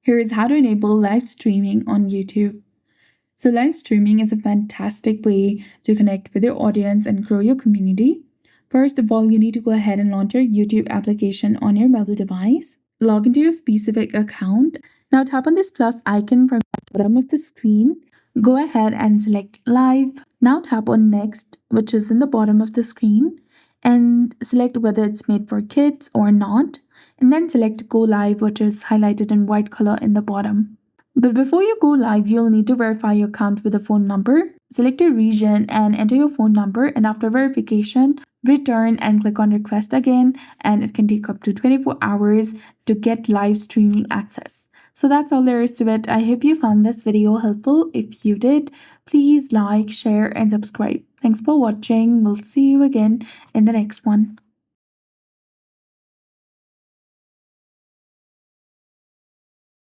Here is how to enable live streaming on YouTube. So, live streaming is a fantastic way to connect with your audience and grow your community. First of all, you need to go ahead and launch your YouTube application on your mobile device. Log into your specific account. Now, tap on this plus icon from the bottom of the screen. Go ahead and select live. Now, tap on next, which is in the bottom of the screen, and select whether it's made for kids or not. And then select go live, which is highlighted in white color in the bottom. But before you go live, you'll need to verify your account with a phone number. Select your region and enter your phone number, and after verification, return and click on request again, and it can take up to 24 hours to get live streaming access. So that's all there is to it. I hope you found this video helpful. If you did, please like, share, and subscribe. Thanks for watching. We'll see you again in the next one.